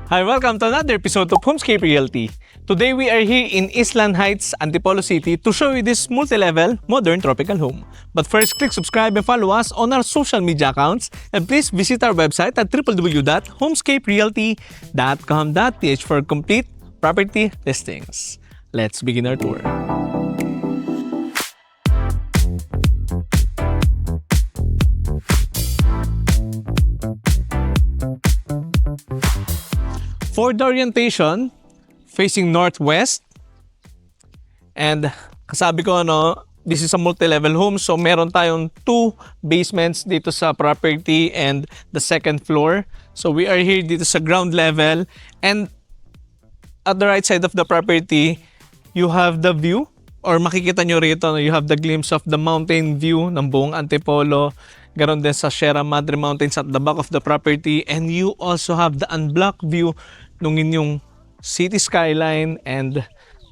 Hi, welcome to another episode of Homescape Realty. Today we are here in Island Heights, Antipolo City to show you this multi-level, modern tropical home. But first, click subscribe and follow us on our social media accounts and please visit our website at www.homescaperealty.com.ph for complete property listings. Let's begin our tour. For the orientation, facing northwest. And kasabi ko, this is a multi-level home. So meron tayong 2 basements dito sa property and the second floor. So we are here dito sa ground level. And at the right side of the property, you have the view. Or makikita nyo rito, you have the glimpse of the mountain view ng buong Antipolo. Ganon din sa Sierra Madre Mountains at the back of the property. And you also have the unblocked view nung inyong city skyline and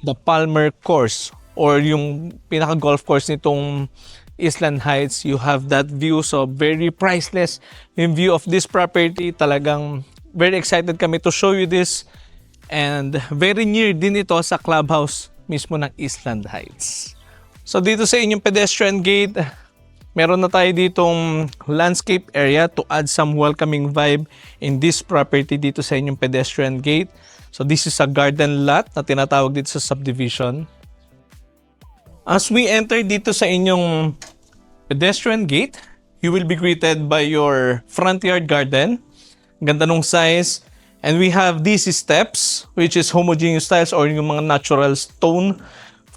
the Palmer course or yung pinaka golf course nitong Island Heights. You have that view, so very priceless yung view of this property. Talagang very excited kami to show you this, and very near din ito sa clubhouse mismo ng Island Heights. So dito sa inyong pedestrian gate, meron na tayo ditong landscape area to add some welcoming vibe in this property dito sa inyong pedestrian gate. So this is a garden lot na tinatawag dito sa subdivision. As we enter dito sa inyong pedestrian gate, you will be greeted by your front yard garden. Ganda nung size. And we have these steps, which is homogeneous tiles or yung mga natural stone.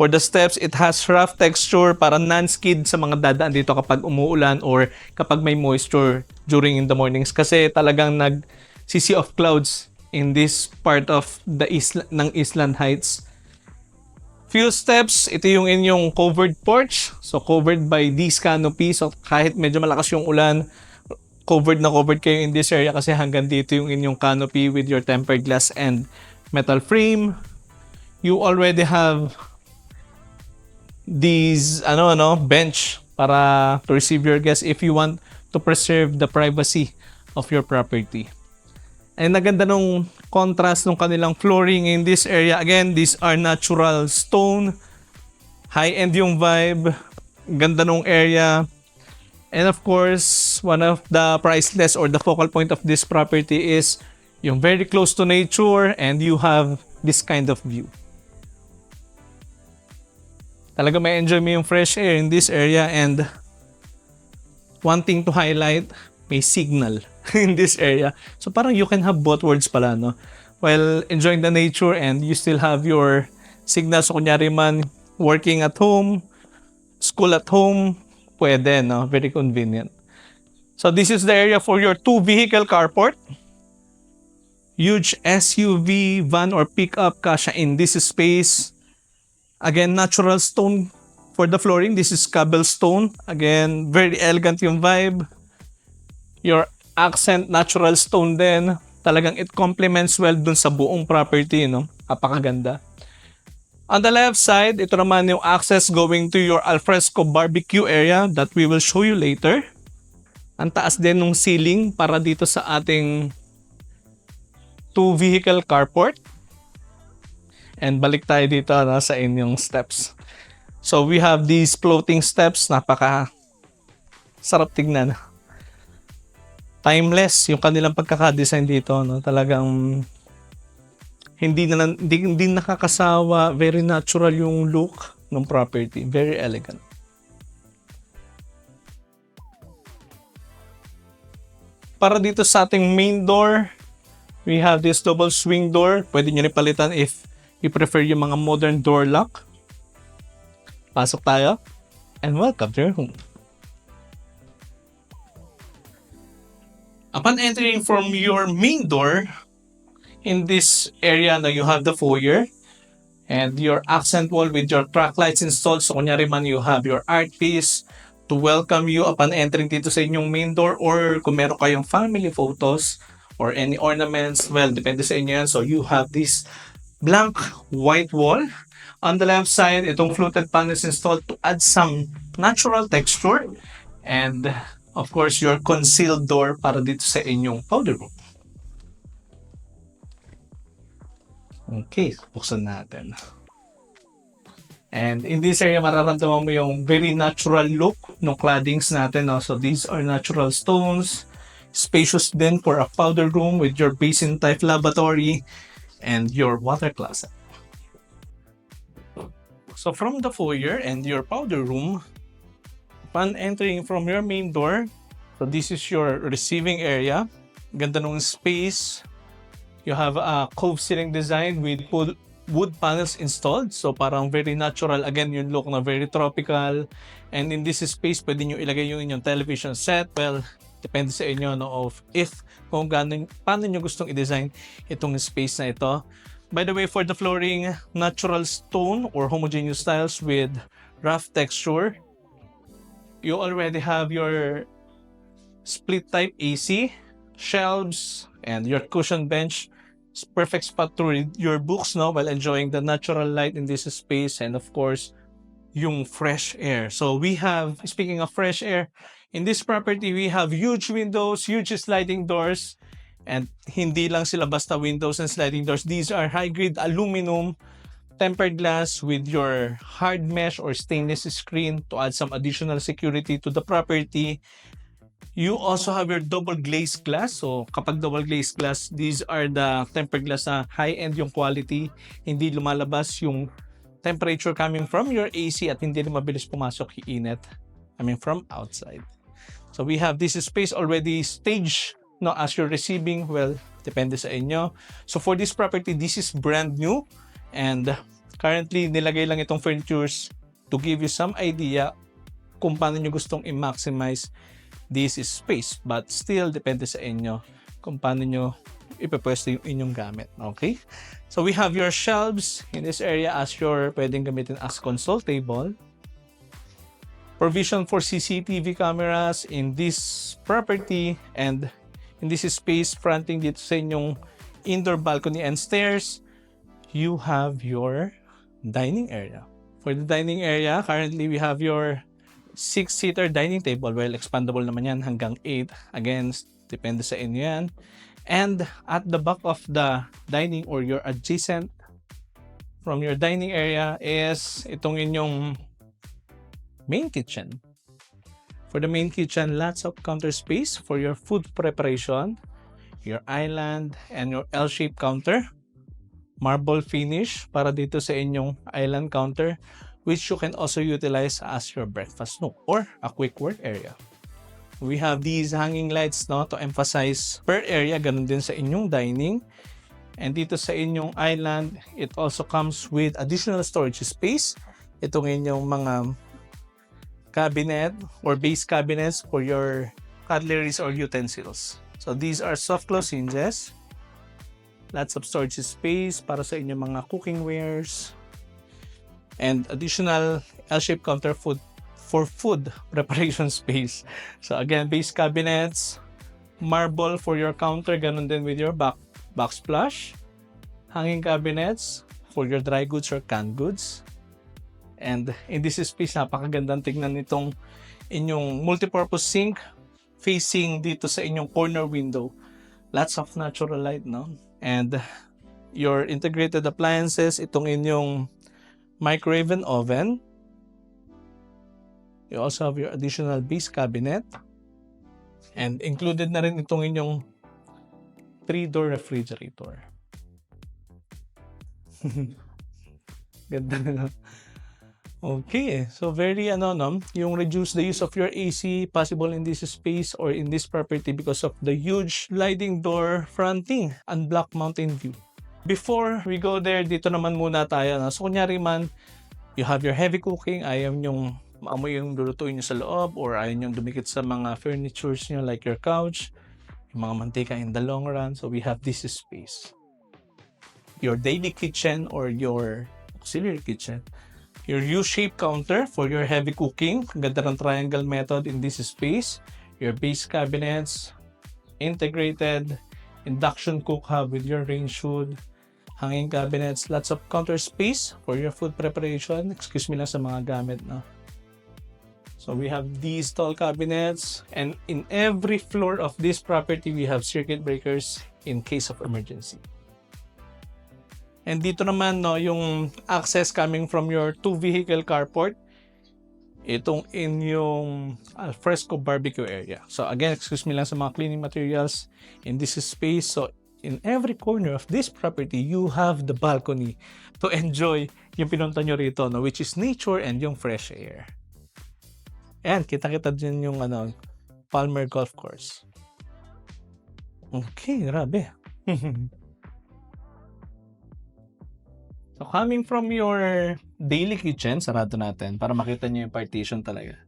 For the steps, it has rough texture para non-skid sa mga dadaan dito kapag umuulan or kapag may moisture during in the mornings. Kasi talagang nag-sea of clouds in this part of the Island Heights. Few steps, ito yung inyong covered porch. So covered by these canopies. So kahit medyo malakas yung ulan, covered na covered kayo in this area kasi hanggang dito yung inyong canopy with your tempered glass and metal frame. You already have these bench para to receive your guests if you want to preserve the privacy of your property. And naganda nung contrast ng kanilang flooring in this area. Again, these are natural stone. High-end yung vibe. Ganda nung area. And of course, one of the priceless or the focal point of this property is yung very close to nature and you have this kind of view. Talaga may enjoy mo yung fresh air in this area, and one thing to highlight, may signal in this area. So parang you can have both worlds pala, no? While enjoying the nature and you still have your signal. So kunyari man, working at home, school at home, pwede, no? Very convenient. So this is the area for your 2-vehicle carport. Huge SUV, van, or pickup kasha in this space. Again, natural stone for the flooring. This is cobblestone. Again, very elegant yung vibe. Your accent natural stone din. Talagang it complements well dun sa buong property, no? Apakaganda. On the left side, ito naman yung access going to your alfresco barbecue area that we will show you later. Ang taas din ng ceiling para dito sa ating 2-vehicle carport. And balik tayo dito sa inyong steps. So we have these floating steps. Napaka sarap tignan. Timeless yung kanilang pagkaka-design dito. No? Talagang hindi nakakasawa. Very natural yung look ng property. Very elegant. Para dito sa ating main door, we have this double swing door. Pwede nyo rin palitan if you prefer yung mga modern door lock. Pasok tayo. And welcome to your home. Upon entering from your main door, in this area na you have the foyer and your accent wall with your track lights installed. So kunyari man, you have your art piece to welcome you upon entering dito sa inyong main door, or kung meron kayong family photos or any ornaments, well, depende sa inyo yan. So you have this blank white wall. On the left side, itong fluted panels installed to add some natural texture. And of course, your concealed door para dito sa inyong powder room. Okay, buksan natin. And in this area, mararamdaman mo yung very natural look ng claddings natin. No? So these are natural stones. Spacious din for a powder room with your basin type lavatory and your water closet. So from the foyer and your powder room, upon entering from your main door, so this is your receiving area. Ganda ng space. You have a cove ceiling design with wood panels installed. So parang very natural. Again, yung look na very tropical. And in this space, pwede nyo ilagay yung inyong television set. Well, depende sa inyo no, of if kung paano nyo gustong i-design itong space na ito. By the way, for the flooring, natural stone or homogeneous tiles with rough texture. You already have your split type AC, shelves, and your cushion bench. It's perfect spot to read your books no, while enjoying the natural light in this space, and of course, yung fresh air. So we have, speaking of fresh air, in this property, we have huge windows, huge sliding doors, and hindi lang sila basta windows and sliding doors. These are high-grade aluminum tempered glass with your hard mesh or stainless screen to add some additional security to the property. You also have your double glazed glass. So kapag double glazed glass, these are the tempered glass na high-end yung quality. Hindi lumalabas yung temperature coming from your AC at hindi rin mabilis pumasok yung init coming from outside. So we have this space already staged no, as you're receiving. Well, depende sa inyo. So for this property, this is brand new and currently nilagay lang itong furnitures to give you some idea kung paano nyo gustong i-maximize this space. But still, depende sa inyo kung paano nyo ipapwesto yung inyong gamit. Okay? So we have your shelves in this area as your pwedeng gamitin as console table. Provision for CCTV cameras in this property and in this space fronting dito sa inyong indoor balcony and stairs, you have your dining area. For the dining area, currently we have your 6-seater dining table. Well, expandable naman yan hanggang 8. Again, depende sa inyo yan. And at the back of the dining or your adjacent from your dining area is itong inyong main kitchen. For the main kitchen, lots of counter space for your food preparation, your island, and your L-shaped counter. Marble finish para dito sa inyong island counter, which you can also utilize as your breakfast nook or a quick work area. We have these hanging lights no, to emphasize per area, ganun din sa inyong dining. And dito sa inyong island, it also comes with additional storage space. Itong inyong mga cabinet or base cabinets for your cutleries or utensils. So these are soft close hinges. Lots of storage space para sa inyong mga cooking wares. And additional L-shaped counter for food preparation space. So again, base cabinets, marble for your counter, ganun din with your backsplash, hanging cabinets for your dry goods or canned goods. And in this space, napakagandang tignan nitong inyong multipurpose sink facing dito sa inyong corner window. Lots of natural light, no? And your integrated appliances, itong inyong microwave and oven. You also have your additional base cabinet. And included na rin itong inyong 3-door refrigerator. Ganda na. Okay, so very yung reduce the use of your AC possible in this space or in this property because of the huge sliding door fronting and block mountain view. Before we go there, dito naman muna tayo. So kunyari man, you have your heavy cooking, ayaw nyong maamoy yung lulutuin nyo sa loob or ayaw nyong dumikit sa mga furnitures nyo like your couch, yung mga mantika in the long run. So we have this space. Your daily kitchen or your auxiliary kitchen. Your U-shaped counter for your heavy cooking. Ganda ng triangle method in this space. Your base cabinets, integrated induction cook hub with your range hood, hanging cabinets, lots of counter space for your food preparation. Excuse me lang sa mga gamit na. So we have these tall cabinets, and in every floor of this property, we have circuit breakers in case of emergency. And dito naman, no, yung access coming from your 2-vehicle carport, itong inyong alfresco barbecue area. So again, excuse me lang sa mga cleaning materials in this space. So in every corner of this property, you have the balcony to enjoy yung pinunta nyo rito, no, which is nature and yung fresh air. Ayan, kita-kita din yung Palmer Golf Course. Okay, grabe. So coming from your daily kitchen, sarado natin para makita nyo yung partition talaga.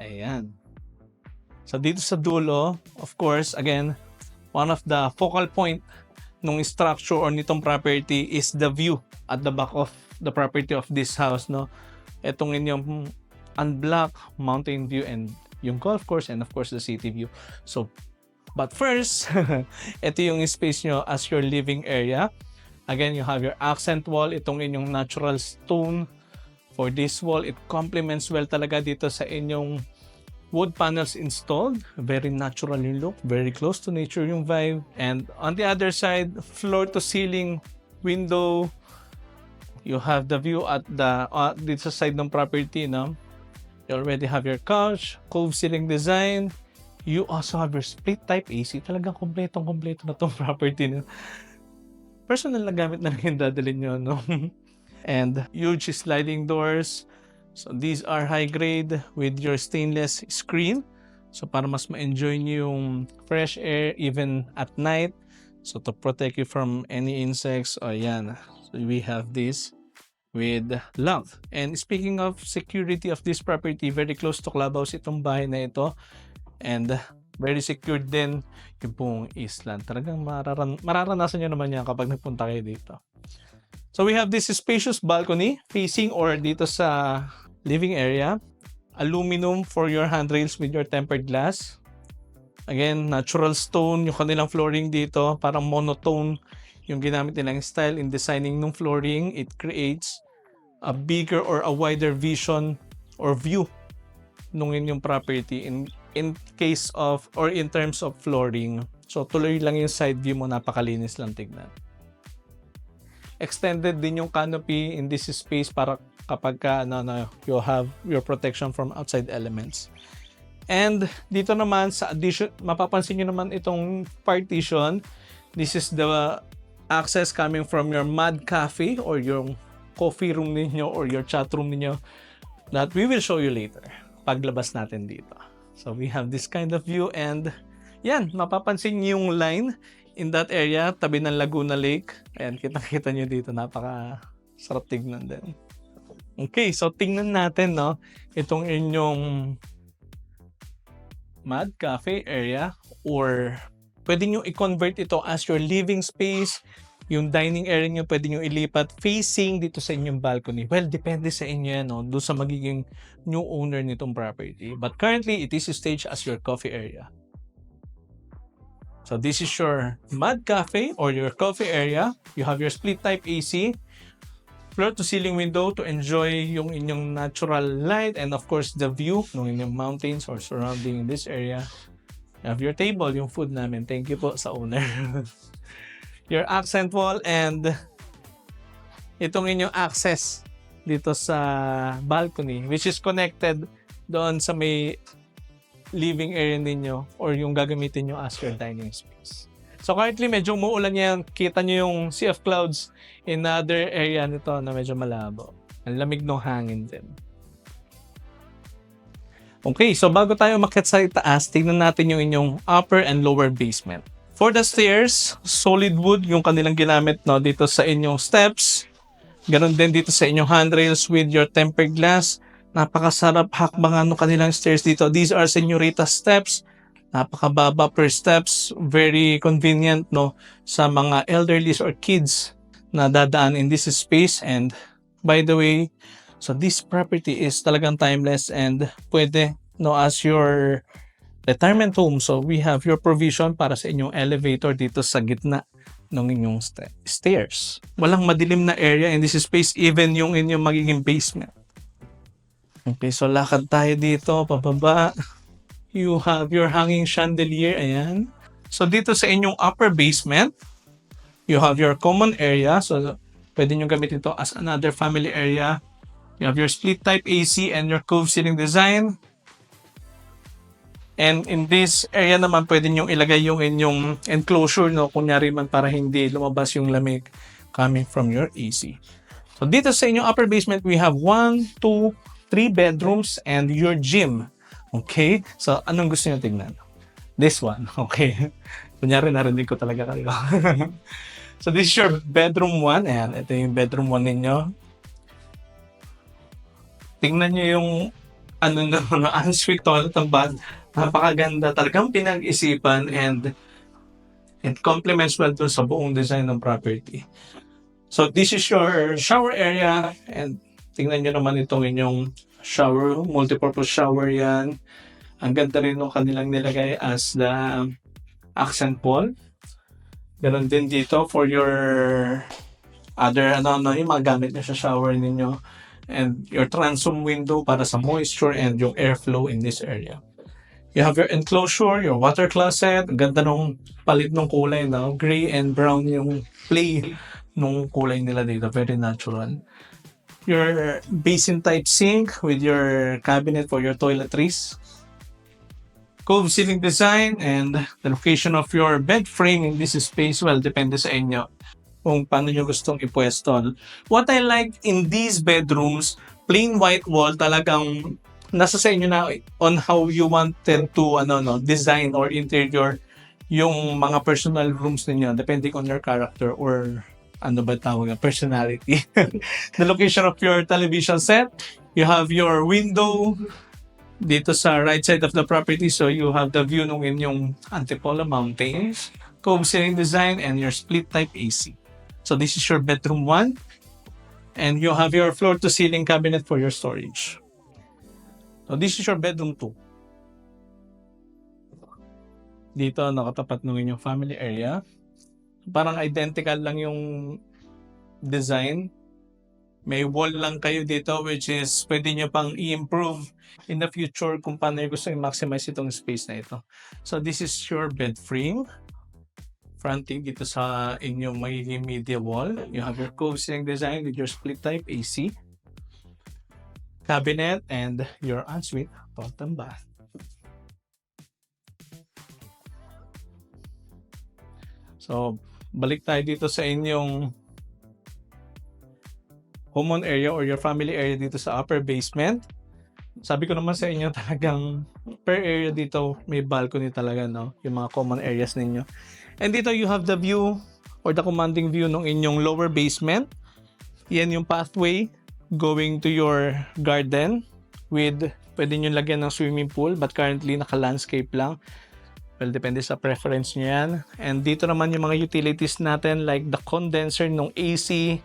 Ayan. So dito sa dulo, of course, again, one of the focal point nung structure or nitong property is the view at the back of the property of this house, no? Itong inyong unblocked mountain view and yung golf course and of course the city view. So, but first, ito yung space nyo as your living area. Again, you have your accent wall, itong inyong natural stone. For this wall, it complements well talaga dito sa inyong wood panels installed. Very natural yung look, very close to nature yung vibe. And on the other side, floor to ceiling window. You have the view at the dito sa side ng property, no? You already have your couch, cove ceiling design. You also have your split type AC. Talagang kompletong-kompleto na tong property, no? Personal na gamit na lang yung dadalhin nyo, no? And huge sliding doors. So these are high grade with your stainless screen. So para mas ma-enjoy nyo yung fresh air even at night. So to protect you from any insects. O yan. So we have this with lock. And speaking of security of this property, very close to clubhouse itong bahay na ito. And very secured din yung buong island. Talagang mararanasan nyo naman yan kapag nagpunta kayo dito. So we have this spacious balcony facing or dito sa living area. Aluminum for your handrails with your tempered glass. Again, natural stone yung kanilang flooring dito. Parang monotone yung ginamit nilang style in designing ng flooring. It creates a bigger or a wider vision or view nung inyong property in case of or in terms of flooring. So tuloy lang yung side view mo, napakalinis lang tignan. Extended din yung canopy in this space para kapag you have your protection from outside elements. And dito naman sa addition, mapapansin nyo naman itong partition. This is the access coming from your mud cafe or yung coffee room ninyo or your chat room ninyo that we will show you later paglabas natin dito. So we have this kind of view and yan, mapapansin niyo yung line in that area, tabi ng Laguna Lake. Ayan, kita-kita niyo dito, napaka sarap tignan din. Okay, so tingnan natin, no, itong inyong mud cafe area or pwede nyo i-convert ito as your living space. Yung dining area nyo, pwede nyo ilipat facing dito sa inyong balcony. Well, depende sa inyo yan, no? Doon sa magiging new owner nitong property. But currently, it is staged as your coffee area. So this is your mud cafe or your coffee area. You have your split type AC, floor to ceiling window to enjoy yung inyong natural light and of course the view ng inyong mountains or surrounding this area. You have your table, yung food namin. Thank you po sa owner. Your accent wall and itong inyong access dito sa balcony which is connected doon sa may living area ninyo or yung gagamitin nyo as your dining space. So currently medyo umuulan yan. Kita nyo yung sea of clouds in other area nito na medyo malabo. Ang lamig ng hangin din. Okay, so bago tayo umakyat sa itaas, tingnan natin yung inyong upper and lower basement. For the stairs, solid wood yung kanilang ginamit, no, dito sa inyong steps. Ganon din dito sa inyong handrails with your tempered glass. Napakasarap hakbangan ng kanilang stairs dito. These are señorita steps. Napakababa per steps. Very convenient, no, sa mga elderlies or kids na dadaan in this space. And by the way, so this property is talagang timeless and pwede, no, as your retirement home. So we have your provision para sa inyong elevator dito sa gitna ng inyong stairs. Walang madilim na area in this space, even yung inyong magiging basement. Okay, so lakad tayo dito, pababa. You have your hanging chandelier, ayan. So dito sa inyong upper basement, You have your common area. So, pwede nyo gamitin ito as another family area. You have your split type AC and your cove ceiling design. And in this area naman, pwede nyo ilagay yung inyong enclosure, no? Kunyari man para hindi lumabas yung lamig coming from your AC. So dito sa inyong upper basement, we have 1, 2, 3 bedrooms and your gym. Okay? So anong gusto nyo tingnan? This one. Okay? Kunyari narinig ko talaga kayo. So this is your bedroom 1. Ayan, ito yung bedroom 1 ninyo. Tingnan nyo yung ensuite toilet ng bath. Napakaganda, talagang pinag-isipan and it complements well dun sa buong design ng property. So this is your shower area and tingnan nyo naman itong inyong shower, multipurpose shower yan. Ang ganda rin nung kanilang nilagay as the accent wall. Ganon din dito for your other yung mga gamit nyo sa shower ninyo and your transom window para sa moisture and yung airflow in this area. You have your enclosure, your water closet. Ganda nung palit ng kulay, no? Gray and brown yung play nung kulay nila dito. Very natural. Your basin type sink with your cabinet for your toiletries. Cove ceiling design and the location of your bed frame in this space, well, depende sa inyo kung paano nyo gustong ipwesto. What I like in these bedrooms, plain white wall, talagang nasa sa inyo na on how you wanted to design or interior yung mga personal rooms ninyo depending on your character or personality. The location of your television set, you have your window dito sa right side of the property, so you have the view ng inyong Antipolo Mountains, cove ceiling design and your split type AC. So this is your bedroom 1 and you have your floor to ceiling cabinet for your storage. So this is your bedroom 2. Dito nakatapat ng inyong family area. Parang identical lang yung design. May wall lang kayo dito which is pwede nyo pang i-improve in the future kung paano nyo gusto i-maximize itong space na ito. So this is your bed frame. Fronting dito sa inyong magiging media wall. You have your cove ceiling design with your split type AC. Cabinet and your ensuite toilet and bath. So, balik tayo dito sa inyong common area or your family area dito sa upper basement. Sabi ko naman sa inyo, talagang per area dito may balcony talaga, no? Yung mga common areas ninyo. And dito you have the view or the commanding view ng inyong lower basement. Yan yung pathway going to your garden with pwede nyo lagyan ng swimming pool but currently naka-landscape lang. Well, depende sa preference nyo yan. And dito naman yung mga utilities natin like the condenser ng AC,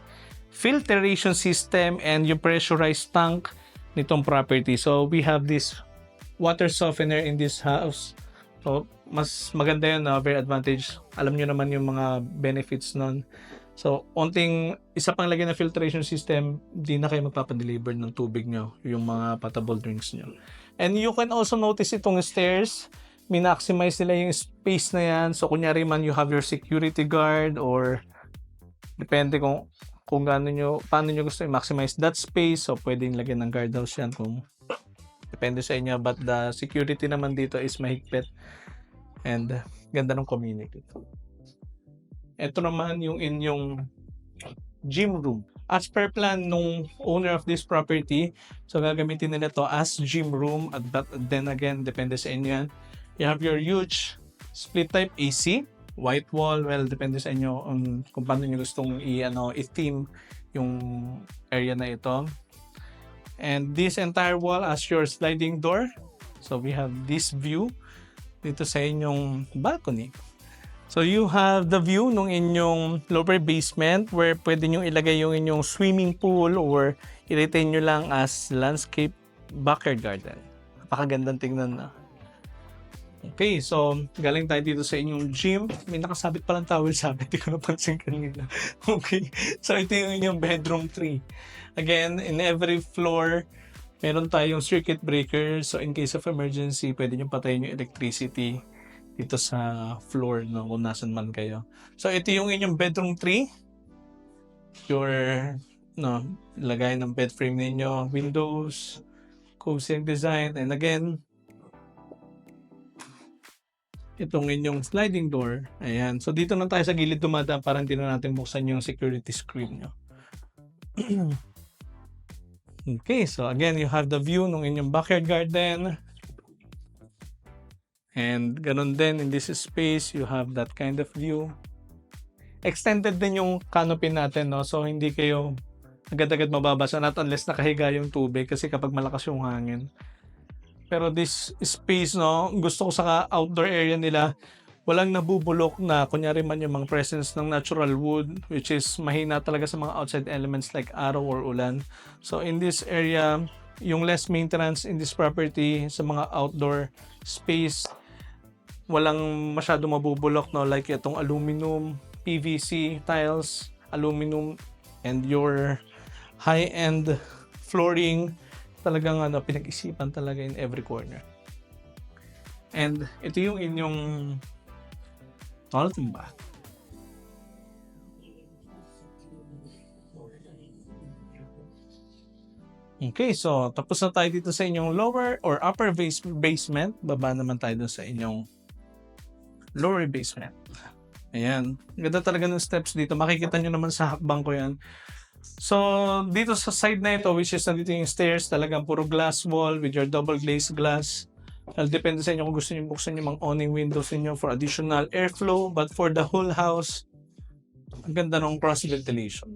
filtration system, and yung pressurized tank nitong property. So, we have this water softener in this house. So, mas maganda yun, very advantage. Alam nyo naman yung mga benefits nun. So, isa pang lagyan na filtration system, di na kayo magpapadeliver ng tubig nyo, yung mga potable drinks nyo. And you can also notice itong stairs, min-maximize nila yung space na yan. So, kunyari man you have your security guard or depende kung paano nyo gusto i-maximize that space. So, pwedeng lagyan ng guardhouse yan kung depende sa inyo. But the security naman dito is mahigpit and ganda ng community. Ito naman yung inyong gym room. As per plan nung owner of this property, so gagamitin nila to as gym room. But then again, depende sa inyo yan. You have your huge split type AC, white wall. Well, depende sa inyo kung paano nyo gustong i-theme yung area na ito. And this entire wall as your sliding door. So we have this view dito sa inyong balcony. So you have the view ng inyong lower basement where pwede nyo ilagay yung inyong swimming pool or i-retain nyo lang as landscape backyard garden. Napakagandang tingnan na. Okay, so galing tayo dito sa inyong gym. May nakasabit palang towel sa amin. Hindi ko napansin kanina. Okay, so ito yung inyong bedroom 3. Again, in every floor, meron tayong circuit breaker. So in case of emergency, pwede nyo patayin yung electricity. dito sa floor, no, kung nasan man kayo. So ito yung inyong bedroom 3. Your lagay ng bed frame ninyo, windows, cozy design, and again, itong inyong sliding door. Ayan. So dito na tayo sa gilid dumadaan para hindi na natin buksan yung security screen nyo. Okay, so again, you have the view ng inyong backyard garden. And ganun din, in this space, you have that kind of view. Extended din yung canopy natin, no? So hindi kayo agad-agad mababasa, not unless nakahiga yung tubig kasi kapag malakas yung hangin. Pero this space, no, gusto ko sa outdoor area nila, walang nabubulok na kunyari man yung mga presence ng natural wood, which is mahina talaga sa mga outside elements like araw or ulan. So in this area, yung less maintenance in this property sa mga outdoor space, walang masyado mabubulok, no, like itong aluminum, PVC tiles, aluminum, and your high-end flooring, talagang pinag-isipan talaga in every corner. And ito yung inyong toilet and bath. Okay, so tapos na tayo dito sa inyong lower or upper basement. Baba naman tayo dun sa inyong lower basement. Ayan. Ganda talaga ng steps dito. Makikita nyo naman sa hakbang ko yan. So, dito sa side na ito, which is nandito yung stairs, talagang puro glass wall with your double glazed glass. Depende sa inyo kung gusto nyo buksan yung mga awning windows niyo for additional airflow. But for the whole house, ang ganda ng cross ventilation.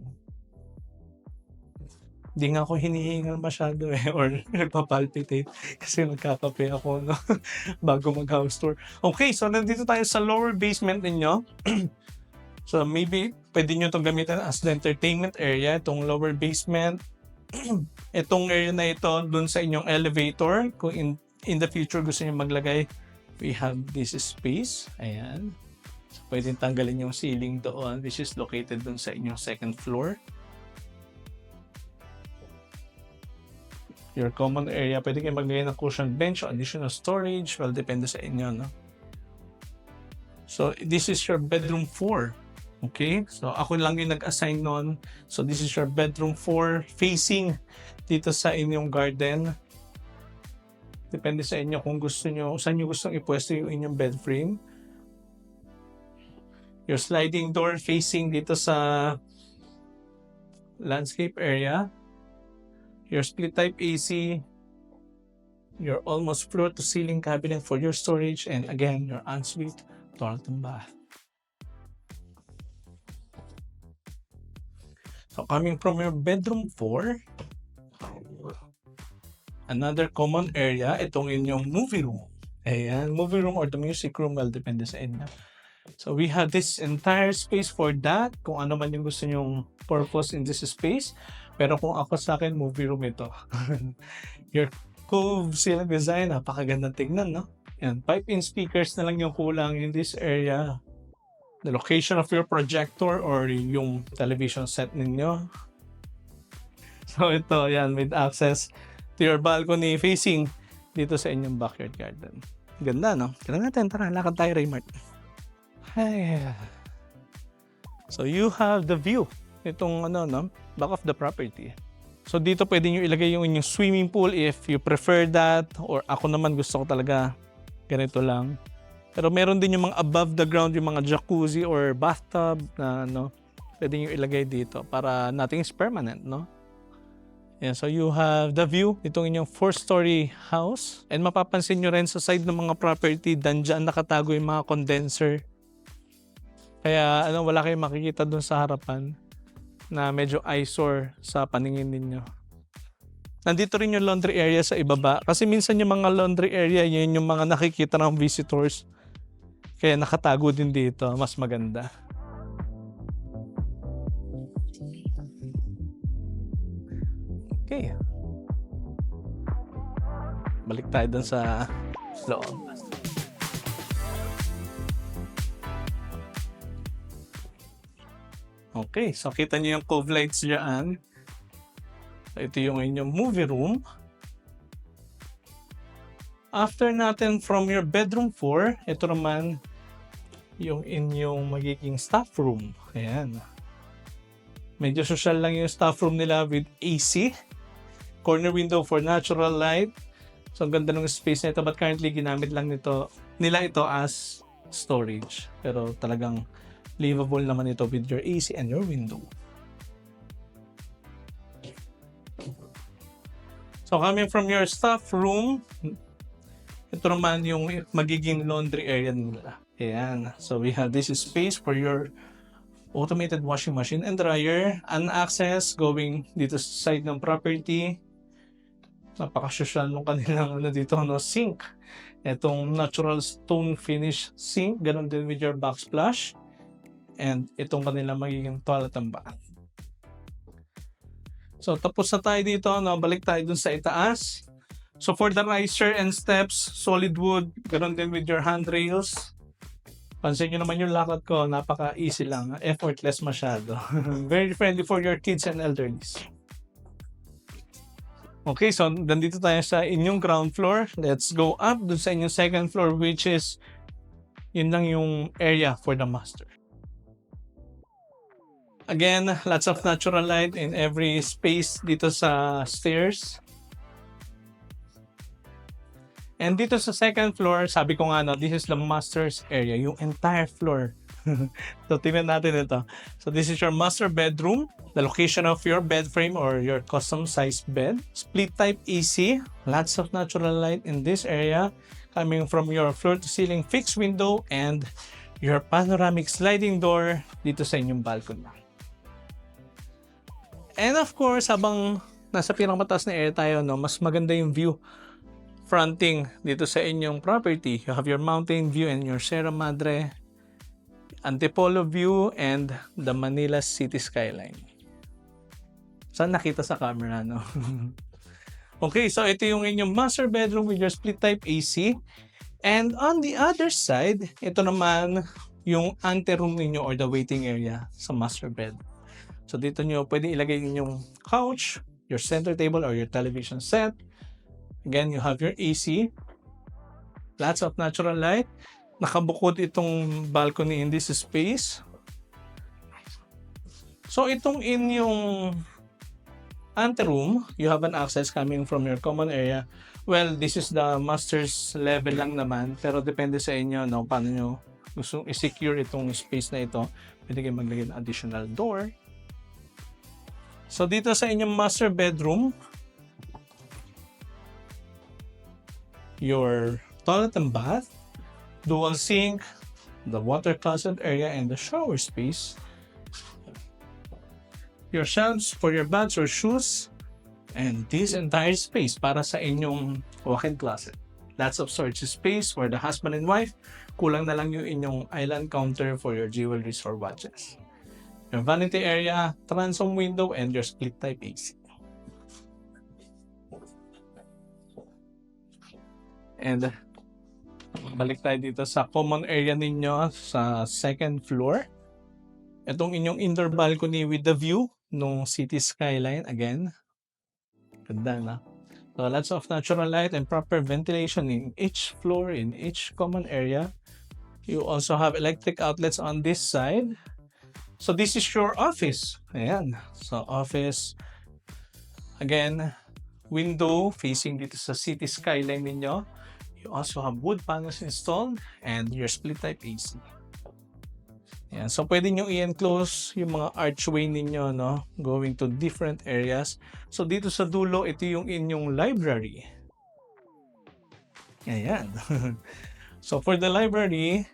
Hindi nga ako hinihingal masyado or nagpapalpitate kasi nagkakape ako, no? Bago mag-house tour. Okay, so nandito tayo sa lower basement ninyo. So maybe pwede nyo itong gamitin as the entertainment area, itong lower basement. Itong area na ito, dun sa inyong elevator. Kung in the future gusto nyo maglagay, we have this space. Ayan. So pwede tanggalin yung ceiling doon, which is located dun sa inyong second floor. Your common area, pwede kayo maglagay ng cushion bench o additional storage. Well, depende sa inyo, no? So, this is your bedroom 4. Okay? So, ako lang yung nag-assign nun. So, this is your bedroom 4 facing dito sa inyong garden. Depende sa inyo kung gusto nyo, saan nyo gustong ipwesto yung inyong bed frame. Your sliding door facing dito sa landscape area. Your split type AC, your almost floor to ceiling cabinet for your storage, and again, your ensuite toilet and bath. So coming from your bedroom 4, another common area, itong inyong movie room. Ayan, movie room or the music room, well, depende sa inyo. So we have this entire space for that, kung ano man yung gusto nyong purpose in this space. Pero kung ako sa akin, movie room ito. Your cove ceiling design, napakagandang tignan, no? Yan, pipe-in speakers na lang yung kulang in this area. The location of your projector or yung television set ninyo. So ito, yan, with access to your balcony facing dito sa inyong backyard garden. Ganda, no? Kailan natin, tara, lakad tayo, Raymart. Ay. So you have the view. Itong back of the property. So dito pwede nyo ilagay yung inyong swimming pool if you prefer that, or ako naman gusto ko talaga ganito lang. Pero meron din yung mga above the ground, yung mga jacuzzi or bathtub na pwede nyo ilagay dito para nothing is permanent, no? Yeah, so you have the view itong inyong 4-story house, and mapapansin nyo rin sa side ng mga property, dyan nakatago yung mga condenser. Kaya wala kayong makikita dun sa harapan na medyo eyesore sa paningin ninyo. Nandito rin yung laundry area sa ibaba. Kasi minsan yung mga laundry area, yun yung mga nakikita ng visitors. Kaya nakatago din dito. Mas maganda. Okay. Balik tayo dun sa loob. Okay, so kita niyo yung cove lights dyan. So ito yung inyong movie room. after natin from your bedroom 4, ito naman yung inyong magiging staff room. Ayan. Medyo social lang yung staff room nila with AC. Corner window for natural light. So, ang ganda ng space nito, but currently ginamit lang nila ito as storage. Pero talagang livable naman ito with your AC and your window. So, coming from your staff room, ito naman yung magiging laundry area nila. Ayan. So, we have this space for your automated washing machine and dryer. An access going dito sa side ng property. Napaka-social nung kanilang dito, sink. Itong natural stone finish sink. Ganon din with your backsplash. And itong kanilang magiging toilet and bath. So, tapos na tayo dito. Balik tayo dun sa itaas. So, for the riser and steps, solid wood. Ganon din with your handrails. Pansin nyo naman yung lakad ko. Napaka-easy lang. Effortless masyado. Very friendly for your kids and elderlies. Okay, so nandito tayo sa inyong ground floor. Let's go up dun sa inyong second floor, which is yun lang yung area for the master. Again, lots of natural light in every space dito sa stairs. And dito sa second floor, sabi ko nga this is the master's area, yung entire floor. So, tingnan natin ito. So, this is your master bedroom. The location of your bed frame or your custom-sized bed. Split type AC. Lots of natural light in this area. Coming from your floor-to-ceiling fixed window and your panoramic sliding door dito sa inyong balcony. And of course, habang nasa pinakamataas na area tayo, mas maganda yung view fronting dito sa inyong property. You have your mountain view and your Sierra Madre, Antipolo view, and the Manila city skyline. Saan nakita sa camera, no? Okay, so ito yung inyong master bedroom with your split type AC. And on the other side, ito naman yung anteroom ninyo or the waiting area sa master bed. So dito nyo pwede ilagay yung couch, your center table or your television set. Again, you have your AC. Lots of natural light. Nakabukod itong balcony in this space. So itong inyong anteroom, you have an access coming from your common area. Well, this is the master's level lang naman, pero depende sa inyo paano nyo gusto i-secure itong space na ito. Pwede kayo maglagay ng additional door. So dito sa inyong master bedroom, your toilet and bath, dual sink, the water closet area, and the shower space. Your shelves for your bags or shoes, and this entire space para sa inyong walk-in closet. Lots of storage space for the husband and wife. Kulang na lang yung inyong island counter for your jewelries or watches. Your vanity area, transom window, and your split type AC. And balik tayo dito sa common area ninyo sa second floor. Itong inyong indoor balcony with the view ng city skyline again. Ganda na. So lots of natural light and proper ventilation in each floor, in each common area. You also have electric outlets on this side. So this is your office. Ayan. So office. Again, window facing dito sa city skyline ninyo. You also have wood panels installed and your split type AC. Ayan. So pwede nyo i-enclose yung mga archway ninyo, going to different areas. So dito sa dulo, ito yung inyong library. Ayan. So for the library,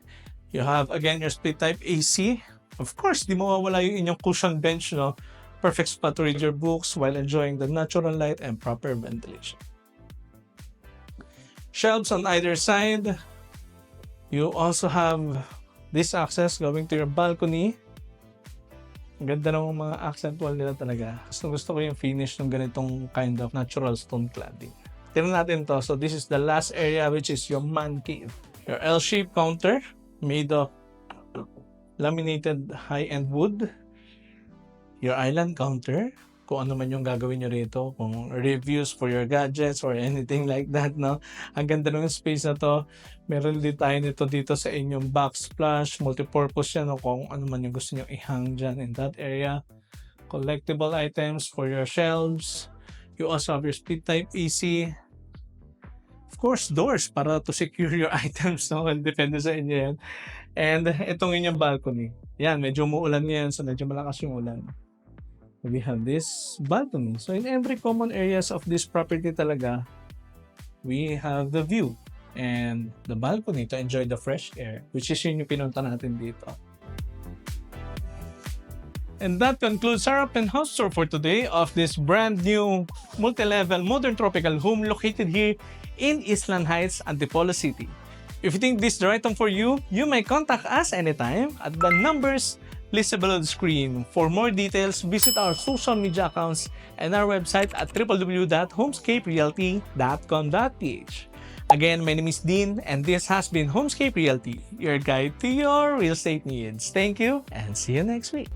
you have again your split type AC. Of course, di mawawala yung inyong cushion bench, perfect spot to read your books while enjoying the natural light and proper ventilation. Shelves on either side. You also have this access going to your balcony. Ang ganda ng mga accent wall nila talaga. Gusto ko yung finish ng ganitong kind of natural stone cladding. Tignan natin to. So this is the last area, which is your man cave. Your L-shaped counter made of laminated high-end wood. Your island counter, kung ano man yung gagawin nyo rito, kung reviews for your gadgets or anything like that, no? Ang ganda ng space na to. Meron din tayo nito dito sa inyong backsplash, multipurpose yan, no? Kung ano man yung gusto nyo i-hang dyan in that area. Collectible items for your shelves. You also have your split type AC. Of course, doors para to secure your items, no? Well, depende sa inyo yan. And itong inyong balcony. Yan, medyo umuulan ngayon, so medyo malakas yung ulan. We have this balcony. So in every common areas of this property talaga, we have the view and the balcony to enjoy the fresh air, which is yun yung pinunta natin dito. And that concludes our open house tour for today of this brand new multi-level modern tropical home located here in Island Heights, Antipolo City. If you think this is the right home for you, you may contact us anytime at the numbers listed below the screen. For more details, visit our social media accounts and our website at www.homescaperealty.com.ph. Again, my name is Dean and this has been Homescape Realty, your guide to your real estate needs. Thank you and see you next week.